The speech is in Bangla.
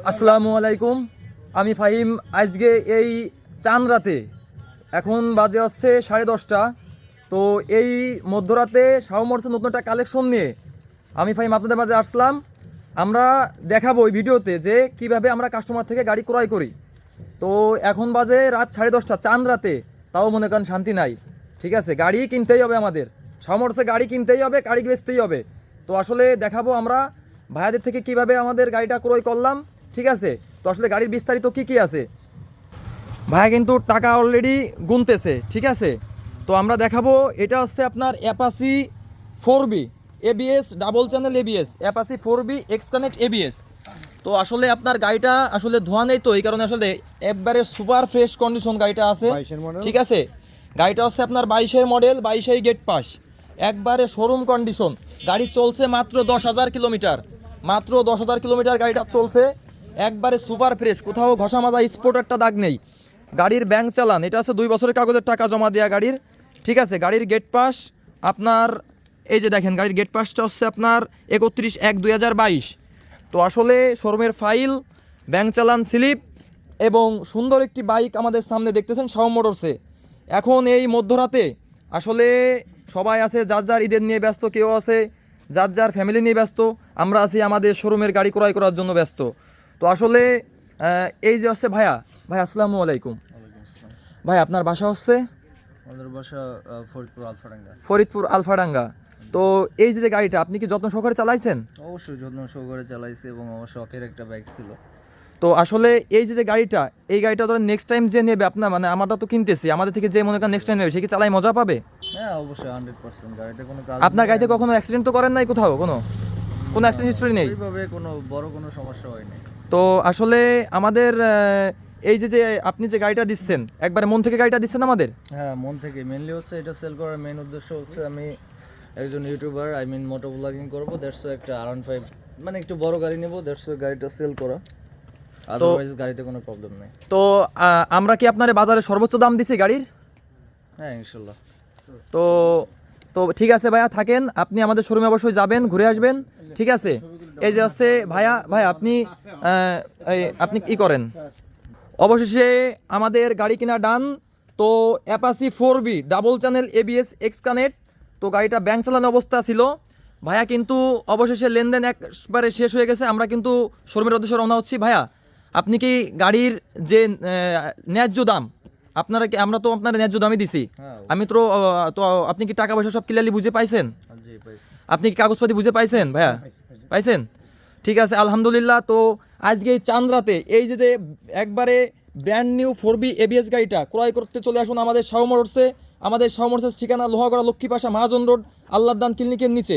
আসসালামু আলাইকুম। আমি ফাহিম। আজকে এই চাঁদ রাতে এখন বাজে হচ্ছে 10:30। তো এই মধ্যরাতে শাহ মোটরসের নতুন একটা কালেকশন নিয়ে আমি ফাহিম আপনাদের মাঝে আসলাম। আমরা দেখাবো এই ভিডিওতে যে কিভাবে আমরা কাস্টমার থেকে গাড়ি ক্রয় করি। তো এখন বাজে রাত 10:30, চাঁদ রাতে, তাও মনে করেন শান্তি নাই। ঠিক আছে, গাড়ি কিনতেই হবে আমাদের, শাহ মোটরসে গাড়ি কিনতেই হবে, গাড়ি বেচতেই হবে। তো আসলে দেখাবো আমরা ভাইয়াদের থেকে কিভাবে আমাদের গাড়িটা ক্রয় করলাম। ঠিক আছে, তো আসলে গাড়ির বিস্তারিত কি আছে, ভাইয়া কিন্তু টাকা অলরেডি গুনতেছে। ঠিক আছে, তো আমরা দেখাবো। এটা হচ্ছে আপনার অ্যাপাসি 4B ABS, double channel ABS, অ্যাপাসি 4B X Connect ABS। তো আসলে আপনার গাড়িটা আসলে ধোয়া নেই, তো এই কারণে আসলে একবারে সুপার ফ্রেশ কন্ডিশন গাড়িটা আছে। ঠিক আছে, গাড়িটা হচ্ছে আপনার 22-এর মডেল, 22-এই গেট পাস, একবারে শোরুম কন্ডিশন। গাড়ি চলছে মাত্র 10,000 কিলোমিটার, মাত্র 10,000 কিলোমিটার গাড়িটা চলছে, একবারে সুপার ফ্রেশ, কোথাও ঘষা মাজা স্পট একটা দাগ নেই। গাড়ির ব্যাংক চালান, এটা আছে 2 বছরের কাগজের টাকা জমা দেওয়া গাড়ির। ঠিক আছে, গাড়ির গেট পাস আপনার এই যে দেখেন, গাড়ির গেট পাসটা হচ্ছে আপনার 31/1/2022। তো আসলে শোরুমের ফাইল, ব্যাংক চালান স্লিপ এবং সুন্দর একটি বাইক আমাদের সামনে দেখতেছেন শাহ মোটরসে। এখন এই মধ্যরাতে আসলে সবাই আছে যার যার ঈদের নিয়ে ব্যস্ত, কেউ আছে যার যার ফ্যামিলি নিয়ে ব্যস্ত, আমরা আছি আমাদের শোরুমের গাড়ি ক্রয় করার জন্য ব্যস্ত। তো আসলে এই যে হচ্ছে ভাইয়া, ভাই আসসালামু আলাইকুম। ভাই আপনার বাসা হচ্ছে? আমাদের বাসা ফরিদপুর আলফাডাঙ্গা। ফরিদপুর আলফাডাঙ্গা। তো এই যে গাড়িটা আপনি কি যত্ন সহকারে চালাইছেন? অবশ্যই যত্ন সহকারে চালাইছি এবং আমার শখের একটা বাইক ছিল। তো আসলে এই যে গাড়িটা, এই গাড়িটা ধরেন নেক্সট টাইম যে নেবে আপনার, মানে আমরা তো কিনতেছি, আমাদের থেকে যে মনে করেন নেক্সট টাইম নেবে, সে কি চালাই মজা পাবে? হ্যাঁ অবশ্যই 100%। গাড়িতে কোনো কাজ আপনার গাড়িতে কখনো অ্যাক্সিডেন্ট তো করেন নাই কোথাও? কোনো অ্যাক্সিডেন্ট হিস্টরি নেই? এইভাবে কোনো বড় কোনো সমস্যা হয়নি। তো আসলে আমাদের এই যে আপনি যে গাড়িটা দিচ্ছেন, একবারে মন থেকে গাড়িটা দিচ্ছেন আমাদের? হ্যাঁ মন থেকে। মেনলি হচ্ছে এটা সেল করার মেন উদ্দেশ্য হচ্ছে আমি একজন ইউটিউবার, মোটো ব্লগিং করবো, দ্যাটস একটা R15 মানে একটু বড় গাড়ি নেবো, দ্যাটস গাড়িটা সেল করা। আদারওয়াইজ গাড়িতে কোনো প্রবলেম নেই। তো আমরা কি আপনার বাজারে সর্বোচ্চ দাম দিছি গাড়ির? হ্যাঁ ইনশাল্লাহ। তো তো ঠিক আছে ভাইয়া, থাকেন, আপনি আমাদের শোরুমে অবশ্যই যাবেন, ঘুরে আসবেন। ঠিক আছে, এই যে হচ্ছে ভাইয়া, ভাই আপনি কি করেন? অবশেষে আমাদের গাড়ি কিনা ডান। তো অ্যাপাসি 4B double channel ABS X Connect. তো গাড়িটা ব্যাংক চালানো অবস্থা ছিল ভাইয়া, কিন্তু অবশেষে লেনদেন একবারে শেষ হয়ে গেছে। আমরা কিন্তু শোরুমের উদ্দেশ্যে রওনা হচ্ছি। ভাইয়া আপনি কি গাড়ির যে ন্যায্য দাম, আমরা তো আপনার ন্যায্য দামই দিছি, আমি তো তো আপনি কি টাকা পয়সা সব ক্লিয়ারলি বুঝে পাইছেন? জি পাইছি। আপনি কি কাগজপাতি বুঝে পাইছেন ভাইয়া? পাইছেন? ঠিক আছে, আলহামদুলিল্লাহ। তো আজকে এই চাঁদ রাতে এই যে একবারে ব্র্যান্ড নিউ 4B ABS গাড়িটা ক্রয় করতে চলে আসুন আমাদের শাহ মোটরসে। আমাদের শাহ মোটরসের ঠিকানা লোহাগড়া লক্ষ্মীপাশা মহাজন রোড, আল্লাহদান ক্লিনিকের নিচে।